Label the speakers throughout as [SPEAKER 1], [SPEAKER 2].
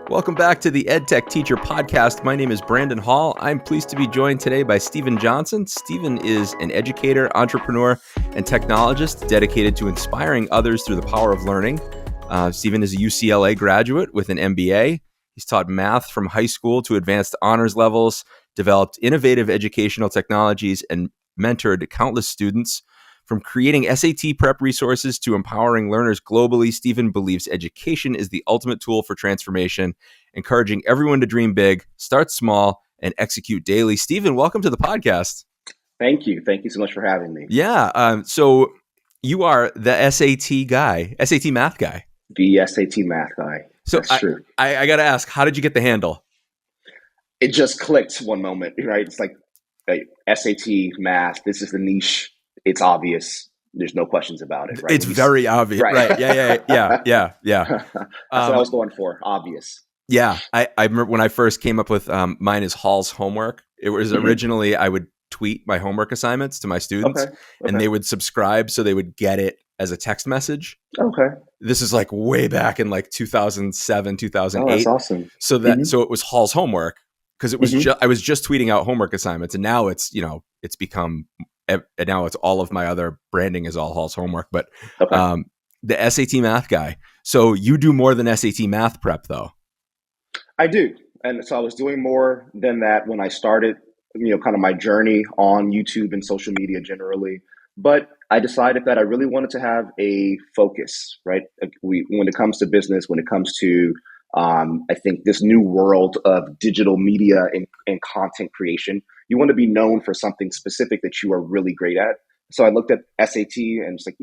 [SPEAKER 1] Welcome back to the EdTechTeacher podcast. My name is Brandon Hall. I'm pleased to be joined today by Stephen Johnson. Stephen is an educator, entrepreneur, and technologist dedicated to inspiring others through the power of learning. Stephen is a UCLA graduate with an MBA. He's taught math from high school to advanced honors levels, developed innovative educational technologies, and mentored countless students. From creating SAT prep resources to empowering learners globally, Stephen believes education is the ultimate tool for transformation, encouraging everyone to dream big, start small, and execute daily. Stephen, welcome to the podcast.
[SPEAKER 2] Thank you. Thank you so much for having me.
[SPEAKER 1] Yeah. So you are the SAT guy, SAT math guy.
[SPEAKER 2] The SAT math guy.
[SPEAKER 1] So
[SPEAKER 2] That's true.
[SPEAKER 1] I got to ask, how did you get the handle?
[SPEAKER 2] It just clicked one moment, right? It's like SAT math. This is the niche. It's obvious. There's no questions about it, right?
[SPEAKER 1] It's very obvious. Right. Yeah.
[SPEAKER 2] That's what I was going for. Obvious.
[SPEAKER 1] Yeah. I remember when I first came up with mine is Hall's homework. It was originally I would tweet my homework assignments to my students and they would subscribe so they would get it as a text message.
[SPEAKER 2] Okay.
[SPEAKER 1] This is like way back in like 2007, 2008.
[SPEAKER 2] Oh, that's awesome.
[SPEAKER 1] So it was Hall's homework because it was I was just tweeting out homework assignments, and now it's become, and now it's all of my other branding is all Hall's homework, but the SAT math guy. So you do more than SAT math prep though.
[SPEAKER 2] I do. And so I was doing more than that when I started, kind of my journey on YouTube and social media generally. But I decided that I really wanted to have a focus, right? When it comes to business, when it comes to, I think this new world of digital media and content creation, you want to be known for something specific that you are really great at. So I looked at SAT and it's like,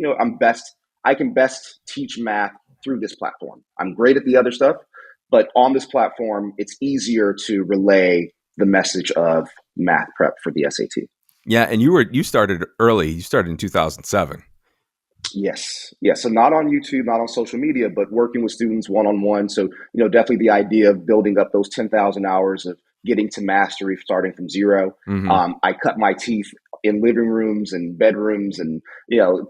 [SPEAKER 2] I can best teach math through this platform. I'm great at the other stuff, but on this platform, it's easier to relay the message of math prep for the SAT.
[SPEAKER 1] Yeah, and you started early. You started in 2007.
[SPEAKER 2] Yes. So not on YouTube, not on social media, but working with students one-on-one. So, definitely the idea of building up those 10,000 hours of getting to mastery, starting from zero. I cut my teeth in living rooms and bedrooms and,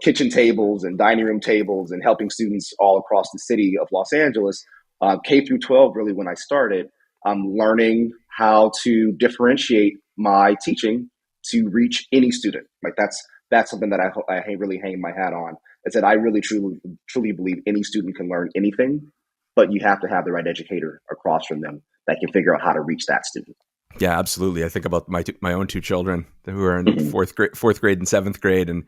[SPEAKER 2] kitchen tables and dining room tables and helping students all across the city of Los Angeles, K through 12, really when I started, learning how to differentiate my teaching to reach any student. Like that's something that I really hang my hat on. Is that I really truly believe any student can learn anything, but you have to have the right educator across from them that can figure out how to reach that student.
[SPEAKER 1] Yeah, absolutely. I think about my own two children who are in fourth grade and seventh grade, and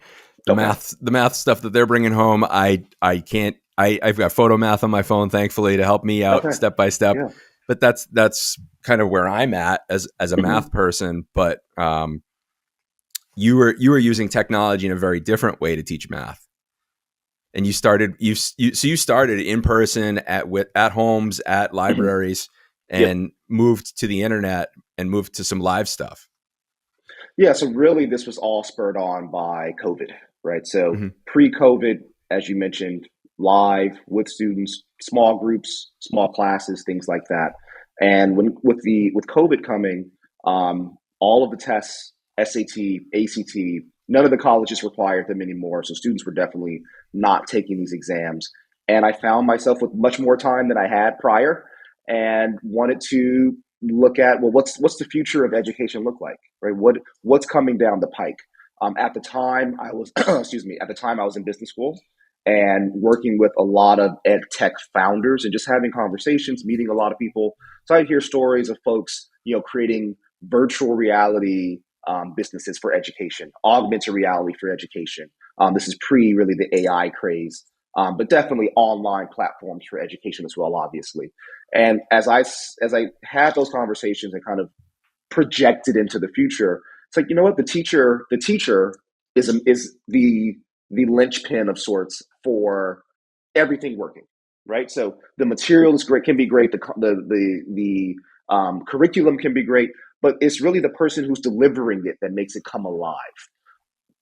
[SPEAKER 1] the math stuff that they're bringing home. I've got photo math on my phone, thankfully, to help me out step by step. Yeah. But that's kind of where I'm at as a math person. But you were using technology in a very different way to teach math. And you started in person at homes, at libraries, and moved to the internet and moved to some live stuff.
[SPEAKER 2] Yeah, so really this was all spurred on by COVID, right? So pre-COVID, as you mentioned, live with students, small groups, small classes, things like that. And with COVID coming, all of the tests, SAT, ACT, none of the colleges required them anymore. So students were definitely not taking these exams. And I found myself with much more time than I had prior and wanted to look at, well, what's the future of education look like, right? What's coming down the pike? At the time I was, I was in business school and working with a lot of ed tech founders and just having conversations, meeting a lot of people. So I hear stories of folks, creating virtual reality businesses for education, augmented reality for education. This is really the AI craze, but definitely online platforms for education as well, obviously. And as I had those conversations and kind of projected into the future, it's like, the teacher is the linchpin of sorts for everything working, right? So the material is great, can be great. The curriculum can be great, but it's really the person who's delivering it that makes it come alive.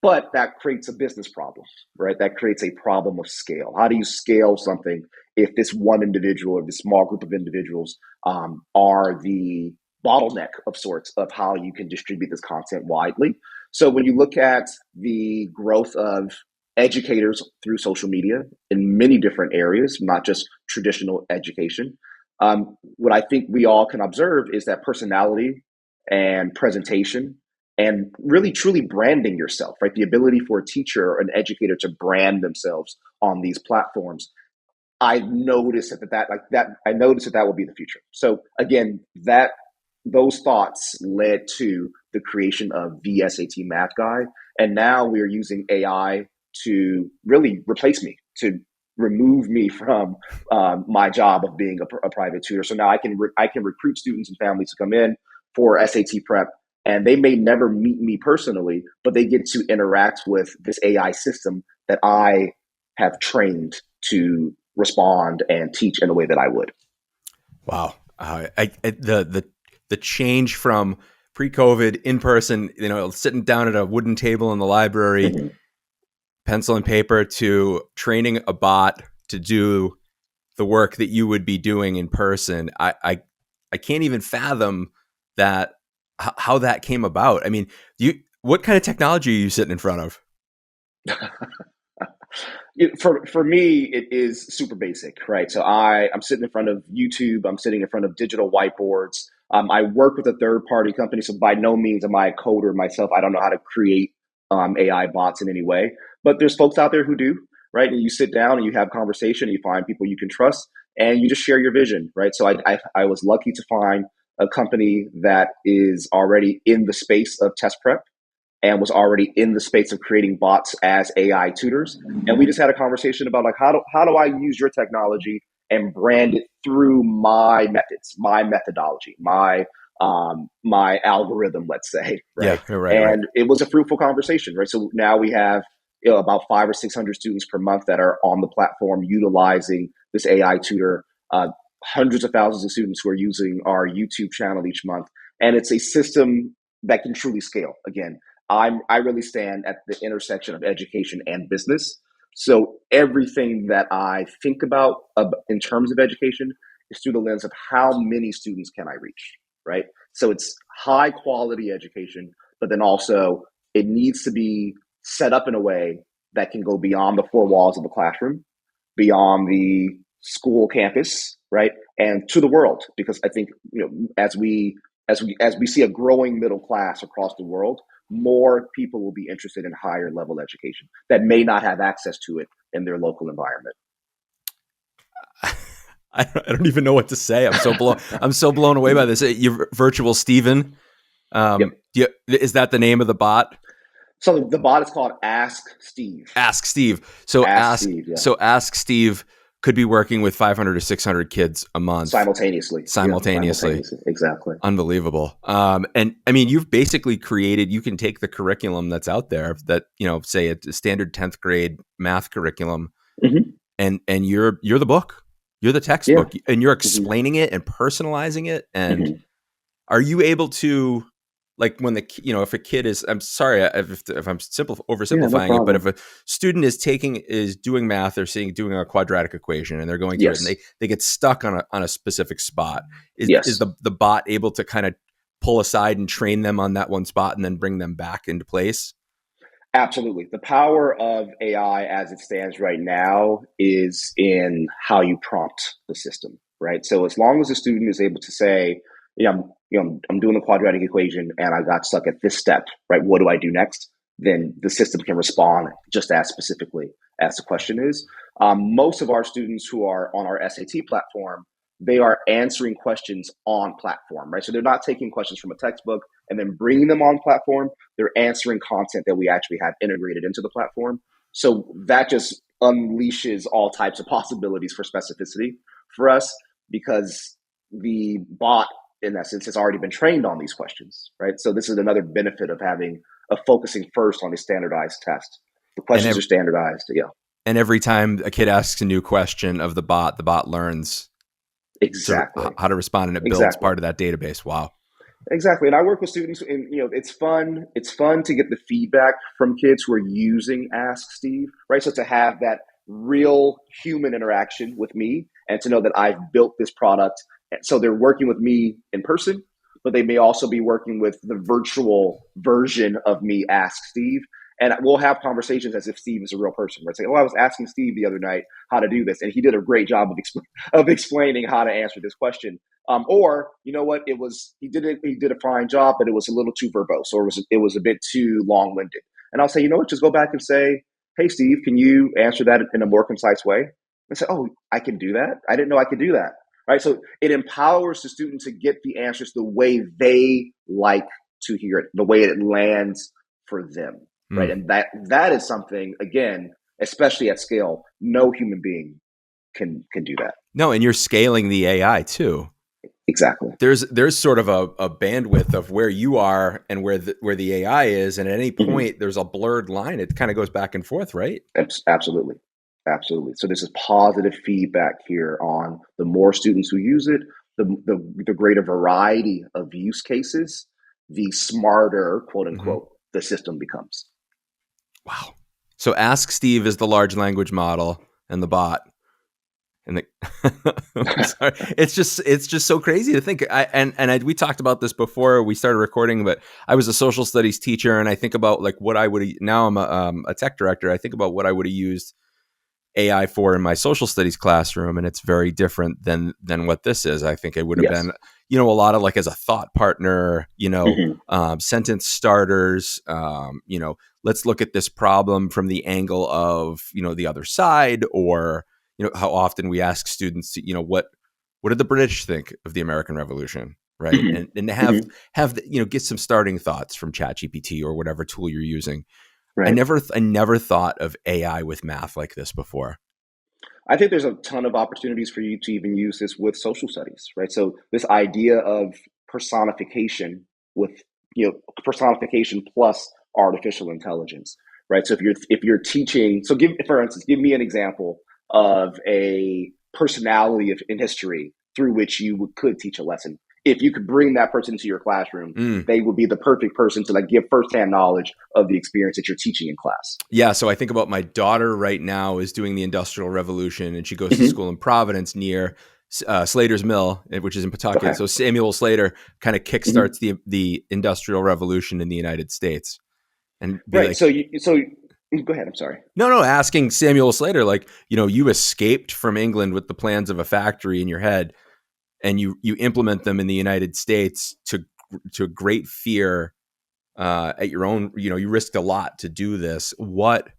[SPEAKER 2] But that creates a business problem, right? That creates a problem of scale. How do you scale something if this one individual or this small group of individuals are the bottleneck of sorts of how you can distribute this content widely? So when you look at the growth of educators through social media in many different areas, not just traditional education, What I think we all can observe is that personality and presentation and really truly branding yourself, right? The ability for a teacher or an educator to brand themselves on these platforms. I noticed I noticed that will be the future. So again, those thoughts led to the creation of the SAT Math Guy, and now we are using AI to really replace me, to remove me from my job of being a private tutor. So now I can recruit students and families to come in for SAT prep, and they may never meet me personally, but they get to interact with this AI system that I have trained to respond and teach in a way that I would.
[SPEAKER 1] Wow. The change from pre-COVID in person, sitting down at a wooden table in the library, mm-hmm. pencil and paper, to training a bot to do the work that you would be doing in person. I can't even fathom that, how that came about. I mean, what kind of technology are you sitting in front of?
[SPEAKER 2] For me, it is super basic, right? So I'm sitting in front of YouTube. I'm sitting in front of digital whiteboards. I work with a third-party company, so by no means am I a coder myself. I don't know how to create AI bots in any way. But there's folks out there who do, right? And you sit down and you have conversation, and you find people you can trust, and you just share your vision, right? So I was lucky to find a company that is already in the space of test prep and was already in the space of creating bots as AI tutors. And we just had a conversation about how do I use your technology and brand it through my methods, my methodology, my algorithm, let's say. Right.
[SPEAKER 1] Yeah, right.
[SPEAKER 2] And it was a fruitful conversation, right? So now we have about 500 or 600 students per month that are on the platform utilizing this AI tutor. Hundreds of thousands of students who are using our YouTube channel each month. And it's a system that can truly scale. Again, I really stand at the intersection of education and business. So everything that I think about in terms of education is through the lens of how many students can I reach, right? So it's high quality education, but then also it needs to be set up in a way that can go beyond the four walls of the classroom, beyond the school campus, right? And to the world, because I think, as we see a growing middle class across the world, more people will be interested in higher level education that may not have access to it in their local environment.
[SPEAKER 1] I don't even know what to say. I'm so blown away by this. You're virtual Steven. Yep. Is that the name of the bot?
[SPEAKER 2] So the bot is called Ask Steve.
[SPEAKER 1] Ask Steve. So Ask Steve could be working with 500 or 600 kids a month simultaneously.
[SPEAKER 2] Exactly.
[SPEAKER 1] Unbelievable. And I mean, you've basically created, you can take the curriculum that's out there that, say a standard 10th grade math curriculum, mm-hmm. and you're the book, you're the textbook, and you're explaining mm-hmm. it and personalizing it. And mm-hmm. are you able to, like, when if a kid is, I'm sorry if I'm oversimplifying it, but if a student is doing math or doing a quadratic equation and they're going through it and they get stuck on a specific spot, is the bot able to kind of pull aside and train them on that one spot and then bring them back into place?
[SPEAKER 2] Absolutely. The power of AI as it stands right now is in how you prompt the system, right? So as long as the student is able to say, I'm doing a quadratic equation and I got stuck at this step, right? What do I do next? Then the system can respond just as specifically as the question is. Most of our students who are on our SAT platform, they are answering questions on platform, right? So they're not taking questions from a textbook and then bringing them on platform. They're answering content that we actually have integrated into the platform. So that just unleashes all types of possibilities for specificity for us, because the bot, in essence, has already been trained on these questions, right? So this is another benefit of focusing first on a standardized test. The questions are standardized,
[SPEAKER 1] And every time a kid asks a new question of the bot learns
[SPEAKER 2] exactly
[SPEAKER 1] how to respond, and it builds part of that database. Wow.
[SPEAKER 2] Exactly. And I work with students, and it's fun. It's fun to get the feedback from kids who are using Ask Steve, right? So to have that real human interaction with me and to know that I've built this product. So they're working with me in person, but they may also be working with the virtual version of me, Ask Steve. And we'll have conversations as if Steve is a real person. Right? Say, oh, I was asking Steve the other night how to do this, and he did a great job of explaining how to answer this question. Or you know what, he did a fine job, but it was a little too verbose, or it was a bit too long winded. And I'll say, you know what, just go back and say, hey Steve, can you answer that in a more concise way? And say, oh, I can do that. I didn't know I could do that. Right. So it empowers the student to get the answers the way they like to hear it, the way it lands for them. Right. And that is something, again, especially at scale, no human being can do that.
[SPEAKER 1] No, and you're scaling the AI too.
[SPEAKER 2] Exactly.
[SPEAKER 1] There's sort of a bandwidth of where you are and where the AI is, and at any point there's a blurred line. It kind of goes back and forth, right?
[SPEAKER 2] Absolutely. So this is positive feedback here on the more students who use it, the greater variety of use cases, the smarter, quote unquote, the system becomes.
[SPEAKER 1] Wow. So Ask Steve is the large language model and the bot. And sorry. It's just so crazy to think. We talked about this before we started recording, but I was a social studies teacher, and I think about like what I would. Now I'm a tech director. I think about what I would have used AI for in my social studies classroom, and it's very different than what this is. I think it would have been, a lot of like as a thought partner, sentence starters. Let's look at this problem from the angle of the other side, or how often we ask students to, what did the British think of the American Revolution, right? And have get some starting thoughts from ChatGPT or whatever tool you're using. Right. I never thought of AI with math like this before.
[SPEAKER 2] I think there's a ton of opportunities for you to even use this with social studies, right? So this idea of personification with, personification plus artificial intelligence, right? So if you're teaching, so for instance, give me an example of a personality in history through which you could teach a lesson. If you could bring that person into your classroom, they would be the perfect person to like give firsthand knowledge of the experience that you're teaching in class.
[SPEAKER 1] Yeah. So I think about my daughter right now is doing the Industrial Revolution, and she goes to school in Providence near Slater's Mill, which is in Pawtucket. Okay. So Samuel Slater kind of kickstarts the Industrial Revolution in the United States. And
[SPEAKER 2] right. So go ahead. I'm sorry.
[SPEAKER 1] No. Asking Samuel Slater, like, you escaped from England with the plans of a factory in your head, and you implement them in the United States to great fear at your own. You risked a lot to do this. What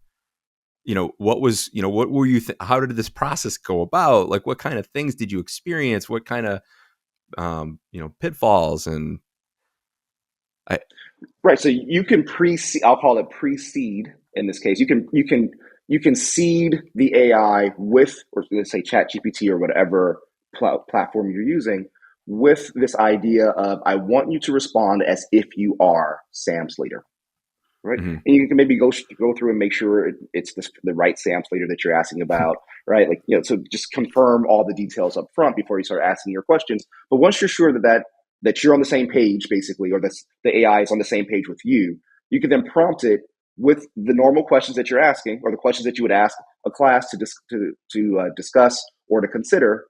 [SPEAKER 1] were you? How did this process go about? Like, what kind of things did you experience? What kind of pitfalls and
[SPEAKER 2] right. So you can precede. I'll call it precede. In this case, you can seed the AI with, or let's say ChatGPT or whatever platform you're using, with this idea of, I want you to respond as if you are Sam Slater, right? And you can maybe go through and make sure it's the right Sam Slater that you're asking about, right? Like, so just confirm all the details up front before you start asking your questions. But once you're sure that you're on the same page, basically, or that the AI is on the same page with you, you can then prompt it with the normal questions that you're asking, or the questions that you would ask a class to discuss or to consider.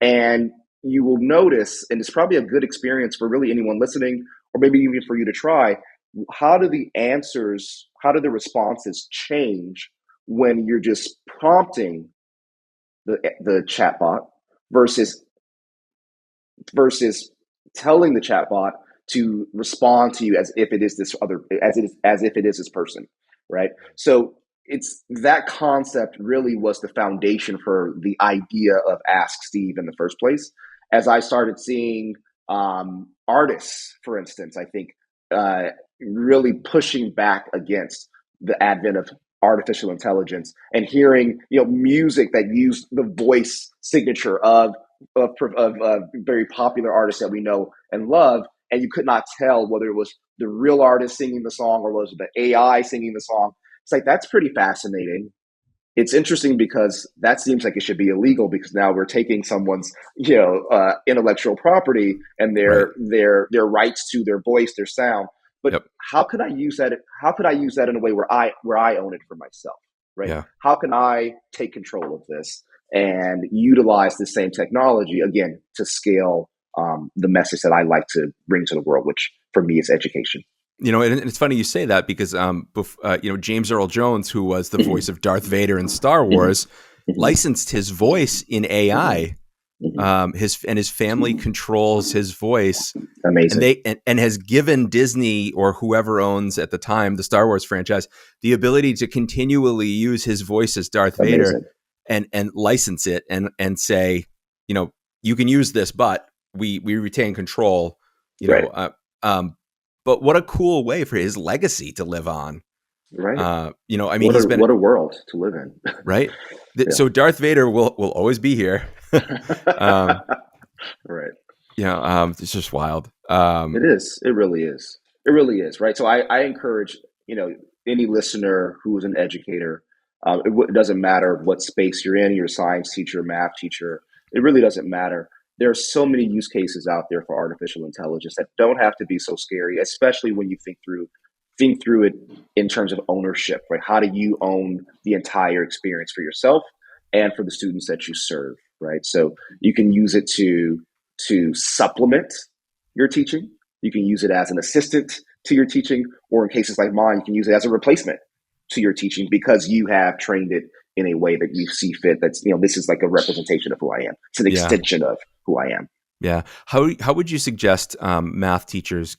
[SPEAKER 2] And you will notice, and it's probably a good experience for really anyone listening, or maybe even for you to try, how do the responses change when you're just prompting the chatbot versus telling the chatbot to respond to you as if it is this person, right? So it's that concept really was the foundation for the idea of Ask Steve in the first place. As I started seeing artists, for instance, I think really pushing back against the advent of artificial intelligence, and hearing music that used the voice signature of very popular artists that we know and love, and you could not tell whether it was the real artist singing the song or was it the AI singing the song. It's like, that's pretty fascinating. It's interesting because that seems like it should be illegal, because now we're taking someone's intellectual property and their rights to their voice, their sound. But how could I use that? How could I use that in a way where I own it for myself, right? Yeah. How can I take control of this and utilize the same technology again to scale the message that I like to bring to the world, which for me is education.
[SPEAKER 1] And it's funny you say that because, James Earl Jones, who was the voice of Darth Vader in Star Wars, licensed his voice in AI. His family controls his voice, and
[SPEAKER 2] Amazing.
[SPEAKER 1] and has given Disney or whoever owns at the time the Star Wars franchise the ability to continually use his voice as Darth Vader
[SPEAKER 2] Amazing.
[SPEAKER 1] and license it and say, you can use this, but we retain control.
[SPEAKER 2] Right.
[SPEAKER 1] But what a cool way for his legacy to live on.
[SPEAKER 2] Right.
[SPEAKER 1] He's been
[SPEAKER 2] What a world to live in.
[SPEAKER 1] right.
[SPEAKER 2] Yeah.
[SPEAKER 1] So Darth Vader will always be here.
[SPEAKER 2] Right.
[SPEAKER 1] It's just wild.
[SPEAKER 2] It is. It really is. It really is. Right. So I encourage, any listener who is an educator, it doesn't matter what space you're in, you're a science teacher, math teacher, it really doesn't matter. There are so many use cases out there for artificial intelligence that don't have to be so scary, especially when you think through it in terms of ownership, right? How do you own the entire experience for yourself and for the students that you serve, right? So you can use it to supplement your teaching. You can use it as an assistant to your teaching, or in cases like mine, you can use it as a replacement to your teaching because you have trained it in a way that you see fit. That's, this is like a representation of who I am. It's an extension of who I am.
[SPEAKER 1] Yeah. How would you suggest math teachers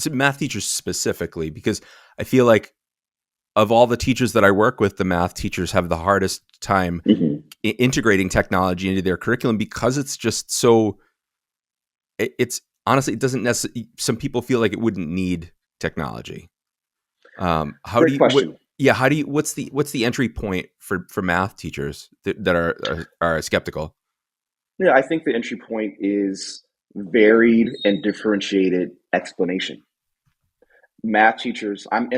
[SPEAKER 1] math teachers specifically? Because I feel like of all the teachers that I work with, the math teachers have the hardest time integrating technology into their curriculum because it's just so. It's honestly, it doesn't necessarily. Some people feel like it wouldn't need technology.
[SPEAKER 2] Great question.
[SPEAKER 1] What's the entry point for math teachers that are skeptical?
[SPEAKER 2] Yeah, I think the entry point is varied and differentiated explanation. Math teachers, I'm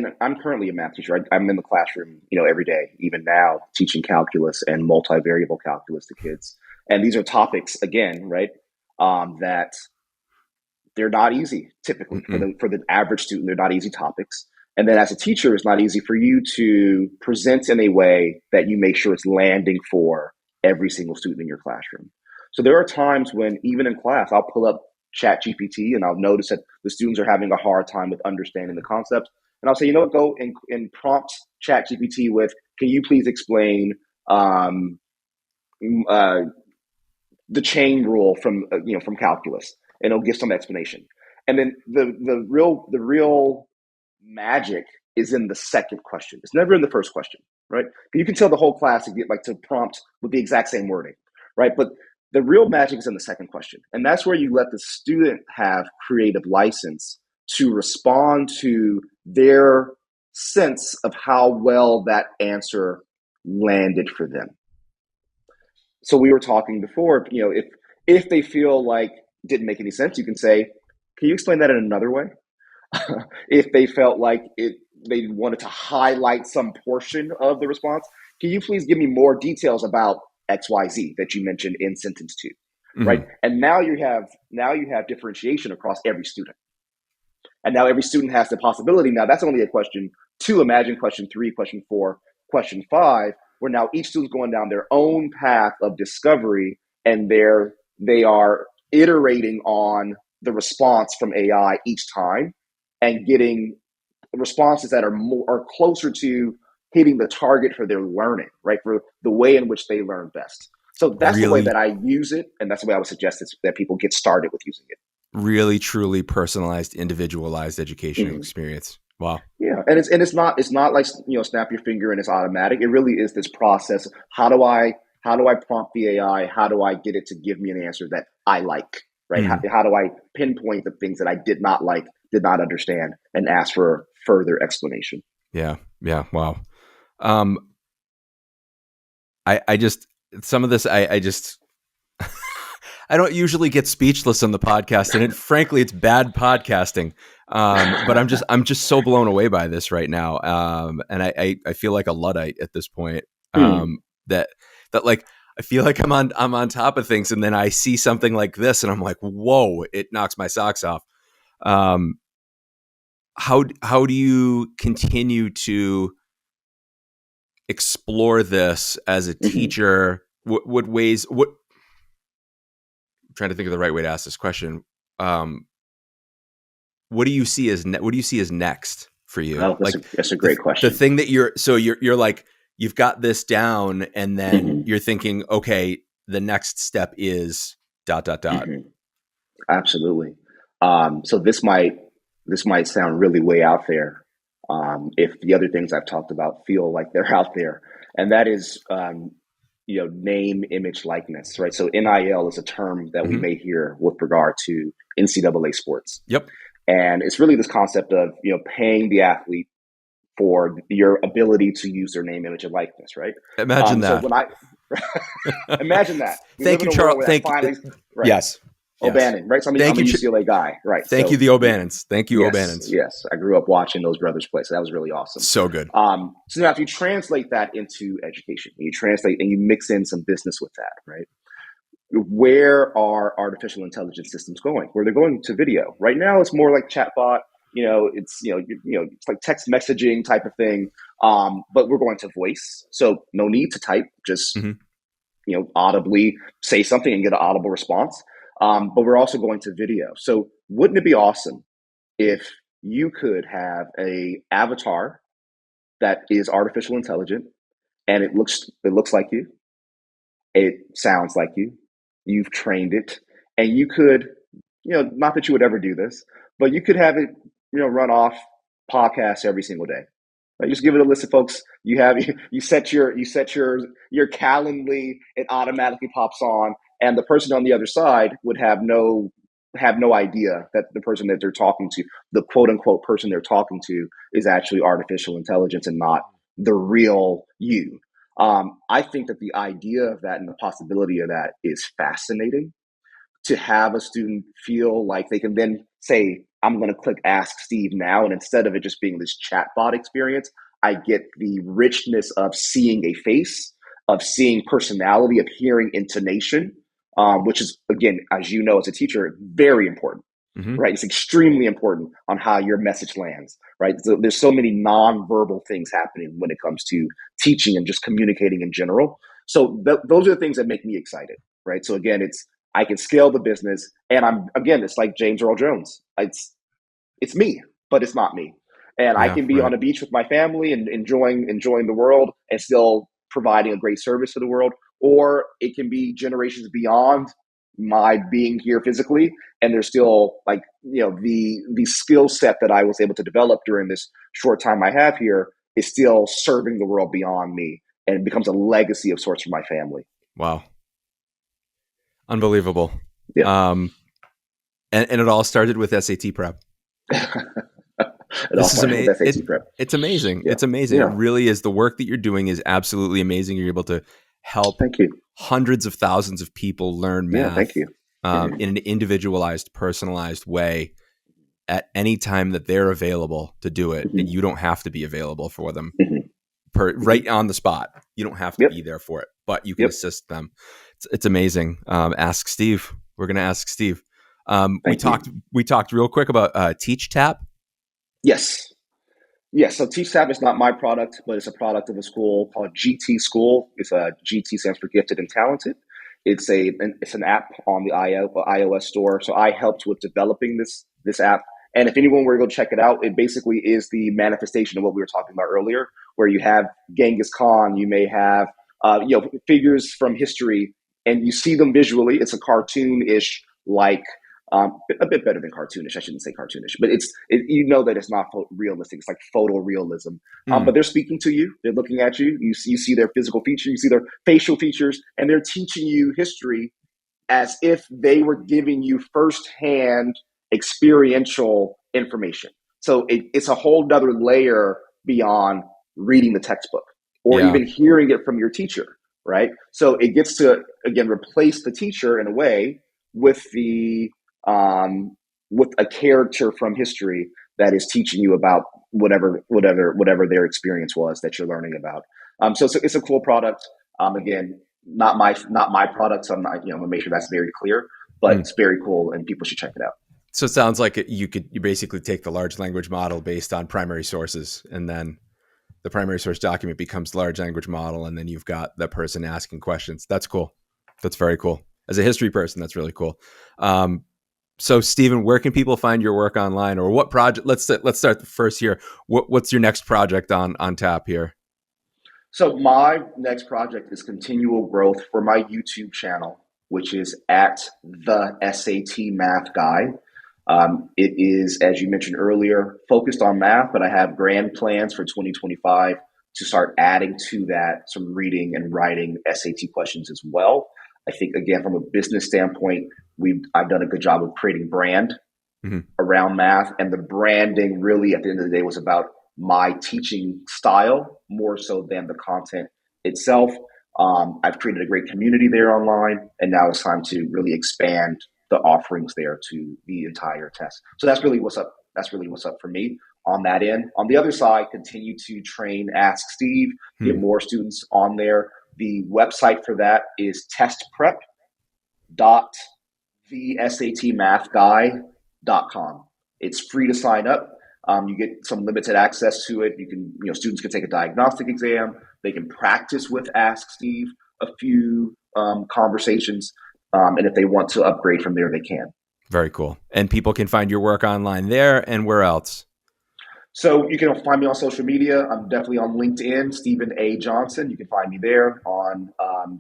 [SPEAKER 2] currently a math teacher. I'm in the classroom, every day, even now, teaching calculus and multivariable calculus to kids. And these are topics, again, right, that they're not easy typically for the average student. They're not easy topics. And then as a teacher, it's not easy for you to present in a way that you make sure it's landing for every single student in your classroom. So there are times when even in class, I'll pull up ChatGPT and I'll notice that the students are having a hard time with understanding the concept. And I'll say, go and prompt ChatGPT with, can you please explain the chain rule from calculus, and it'll give some explanation. And then the real magic is in the second question. It's never in the first question, right? You can tell the whole class to prompt with the exact same wording, right? But the real magic is in the second question, and that's where you let the student have creative license to respond to their sense of how well that answer landed for them. So we were talking before, if they feel like it didn't make any sense, you can say, can you explain that in another way? If they felt like they wanted to highlight some portion of the response, can you please give me more details about XYZ that you mentioned in sentence 2, right? And now you have differentiation across every student. And now every student has the possibility. Now that's only a question 2. Imagine question 3, question 4, question 5, where now each student's going down their own path of discovery, and they are iterating on the response from AI each time and getting responses that are closer to hitting the target for their learning, right? For the way in which they learn best. So that's the way that I use it, and that's the way I would suggest that people get started with using it.
[SPEAKER 1] Really, truly personalized, individualized education experience. Wow.
[SPEAKER 2] Yeah, and it's not like snap your finger and it's automatic. It really is this process. How do I prompt the AI? How do I get it to give me an answer that I like? Right? How do I pinpoint the things that I did not like, did not understand, and ask for further explanation?
[SPEAKER 1] Yeah. Wow. I just some of this I just I don't usually get speechless on the podcast, and frankly, it's bad podcasting. But I'm just so blown away by this right now, and I feel like a Luddite at this point. That like I feel like I'm on top of things, and then I see something like this, and I'm like, whoa! It knocks my socks off. How do you continue to explore this as a teacher? What ways? I'm trying to think of the right way to ask this question. what do you see as next for you?
[SPEAKER 2] Oh,
[SPEAKER 1] Like
[SPEAKER 2] that's a great
[SPEAKER 1] the
[SPEAKER 2] question.
[SPEAKER 1] thing that you're like, you've got this down, and then
[SPEAKER 2] Hmm.
[SPEAKER 1] you're thinking, okay, the next step is dot dot dot.
[SPEAKER 2] Hmm. Absolutely. So this might sound really way out there, if the other things I've talked about feel like they're out there, and that is, name, image, likeness, right? So NIL is a term that we
[SPEAKER 1] Hmm.
[SPEAKER 2] may hear with regard to NCAA sports,
[SPEAKER 1] Yep.
[SPEAKER 2] and it's really this concept of paying the athlete for your ability to use their name, image, and likeness, right?
[SPEAKER 1] Imagine
[SPEAKER 2] So
[SPEAKER 1] that.
[SPEAKER 2] when I imagine that we live
[SPEAKER 1] Thank
[SPEAKER 2] in
[SPEAKER 1] you,
[SPEAKER 2] a world
[SPEAKER 1] Charles.
[SPEAKER 2] where that
[SPEAKER 1] Thank you.
[SPEAKER 2] finally, right?
[SPEAKER 1] Yes. Yes.
[SPEAKER 2] O'Bannon, right? So I'm
[SPEAKER 1] Thank
[SPEAKER 2] a
[SPEAKER 1] you.
[SPEAKER 2] UCLA guy, right?
[SPEAKER 1] Thank you,
[SPEAKER 2] So
[SPEAKER 1] the O'Bannons. Thank you,
[SPEAKER 2] yes,
[SPEAKER 1] O'Bannons.
[SPEAKER 2] yes, I grew up watching those brothers play, so that was really awesome.
[SPEAKER 1] So good.
[SPEAKER 2] So now if you translate that into education, you translate and you mix in some business with that, right? Where are artificial intelligence systems going? Where they're going to video. Right now, it's more like chatbot. It's like text messaging type of thing. But we're going to voice, so no need to type. Just
[SPEAKER 1] Hmm.
[SPEAKER 2] audibly say something and get an audible response. But we're also going to video. So wouldn't it be awesome if you could have a avatar that is artificial intelligent and it looks like you, it sounds like you've trained it, and you could, not that you would ever do this, but you could have it, run off podcasts every single day. Like, just give it a list of folks you have. You set your Calendly. It automatically pops on, and the person on the other side would have no idea that the person that they're talking to, the quote unquote person they're talking to, is actually artificial intelligence and not the real you. I think that the idea of that and the possibility of that is fascinating, to have a student feel like they can then say, I'm going to click Ask Steve now. And instead of it just being this chatbot experience, I get the richness of seeing a face, of seeing personality, of hearing intonation, which is, again, as you know, as a teacher, very important.
[SPEAKER 1] Hmm.
[SPEAKER 2] Right, it's extremely important on how your message lands. Right, so there's so many nonverbal things happening when it comes to teaching and just communicating in general. So those are the things that make me excited. Right, so again, I can scale the business, and it's like James Earl Jones. It's me, but it's not me. And I
[SPEAKER 1] Yeah.
[SPEAKER 2] can be
[SPEAKER 1] Right.
[SPEAKER 2] on a beach with my family and enjoying the world and still providing a great service to the world. Or it can be generations beyond my being here physically, and there's still, like, the skill set that I was able to develop during this short time I have here is still serving the world beyond me, and it becomes a legacy of sorts for my family.
[SPEAKER 1] Wow. Unbelievable.
[SPEAKER 2] Yeah.
[SPEAKER 1] Um, and it all started with SAT prep.
[SPEAKER 2] It all
[SPEAKER 1] This is
[SPEAKER 2] started with
[SPEAKER 1] amazing.
[SPEAKER 2] SAT prep.
[SPEAKER 1] It's amazing.
[SPEAKER 2] Yeah.
[SPEAKER 1] It's amazing. It
[SPEAKER 2] Yeah.
[SPEAKER 1] really is. The work that you're doing is absolutely amazing. You're able to help
[SPEAKER 2] Thank you.
[SPEAKER 1] hundreds of thousands of people learn
[SPEAKER 2] Yeah.
[SPEAKER 1] math
[SPEAKER 2] Thank you. Hmm.
[SPEAKER 1] in an individualized, personalized way at any time that they're available to do it. And
[SPEAKER 2] Hmm.
[SPEAKER 1] you don't have to be available for them
[SPEAKER 2] Hmm.
[SPEAKER 1] right on the spot. You don't have to
[SPEAKER 2] Yep.
[SPEAKER 1] be there for it, but you can
[SPEAKER 2] Yep.
[SPEAKER 1] assist them. It's amazing. Ask Steve. We're going to ask Steve. We
[SPEAKER 2] Thank you.
[SPEAKER 1] talked real quick about TeachTap.
[SPEAKER 2] Yes. Yes. So TSAP is not my product, but it's a product of a school called GT School. It's a GT stands for Gifted and Talented. It's an app on the iOS store. So I helped with developing this app. And if anyone were to go check it out, it basically is the manifestation of what we were talking about earlier, where you have Genghis Khan, you may have figures from history, and you see them visually. It's a cartoon-ish, like, a bit better than cartoonish. I shouldn't say cartoonish, but that it's not realistic. It's like photorealism. But
[SPEAKER 1] Mm,
[SPEAKER 2] they're speaking to you. They're looking at you. You see their physical features. You see their facial features, and they're teaching you history as if they were giving you firsthand experiential information. So it's a whole nother layer beyond reading the textbook or
[SPEAKER 1] yeah.
[SPEAKER 2] even hearing it from your teacher, right? So it gets to, again, replace the teacher in a way with the with a character from history that is teaching you about whatever their experience was that you're learning about. So it's a cool product. Again, not my product, so I'm not, I'm gonna make sure that's very clear. But
[SPEAKER 1] Mm.
[SPEAKER 2] it's very cool, and people should check it out.
[SPEAKER 1] So it sounds like you basically take the large language model based on primary sources, and then the primary source document becomes the large language model, and then you've got the person asking questions. That's cool. That's very cool. As a history person, that's really cool. Um, So, Stephen, where can people find your work online, or what project? Let's start first here. What's your next project on tap here?
[SPEAKER 2] So my next project is continual growth for my YouTube channel, which is at the SAT Math Guy. It is, as you mentioned earlier, focused on math, but I have grand plans for 2025 to start adding to that some reading and writing SAT questions as well. I think, again, from a business standpoint, I've done a good job of creating brand around math, and the branding really at the end of the day was about my teaching style more so than the content itself. I've created a great community there online, and now it's time to really expand the offerings there to the entire test. So that's really what's up. That's really what's up for me on that end. On the other side, continue to train Ask Steve, get more students on there. The website for that is testprep.thesatmathguy.com. It's free to sign up. You get some limited access to it. Students can take a diagnostic exam. They can practice with Ask Steve a few conversations. And if they want to upgrade from there, they can.
[SPEAKER 1] Very cool. And people can find your work online there, and where else?
[SPEAKER 2] So you can find me on social media. I'm definitely on LinkedIn, Stephen A. Johnson. You can find me there on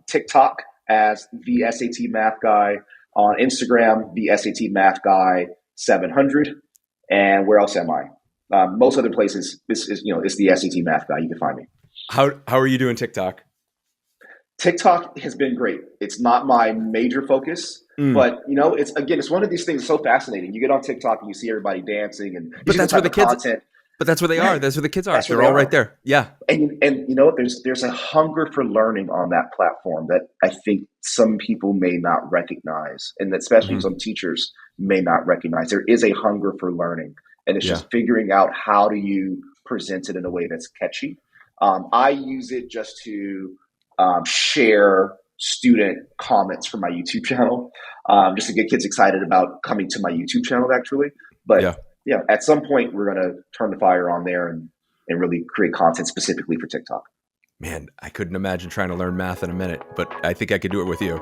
[SPEAKER 2] TikTok as the SAT Math Guy, on Instagram, the SAT Math Guy 700. And where else am I? Most other places, it's the SAT Math Guy. You can find me.
[SPEAKER 1] How are you doing TikTok?
[SPEAKER 2] TikTok has been great. It's not my major focus, but it's one of these things that's so fascinating. You get on TikTok and you see everybody dancing, and
[SPEAKER 1] that's where the kids content. But that's where they are. That's where the kids are. They're all right there. Yeah.
[SPEAKER 2] And there's a hunger for learning on that platform that I think some people may not recognize, and especially some teachers may not recognize. There is a hunger for learning, and it's just figuring out how do you present it in a way that's catchy. I use it just to share student comments from my YouTube channel, just to get kids excited about coming to my YouTube channel, actually. But at some point, we're going to turn the fire on there and really create content specifically for TikTok.
[SPEAKER 1] Man, I couldn't imagine trying to learn math in a minute, but I think I could do it with you.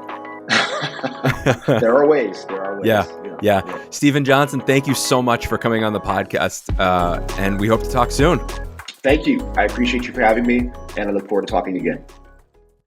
[SPEAKER 2] There are ways.
[SPEAKER 1] Yeah. Stephen Johnson, thank you so much for coming on the podcast, and we hope to talk soon.
[SPEAKER 2] Thank you. I appreciate you for having me, and I look forward to talking again.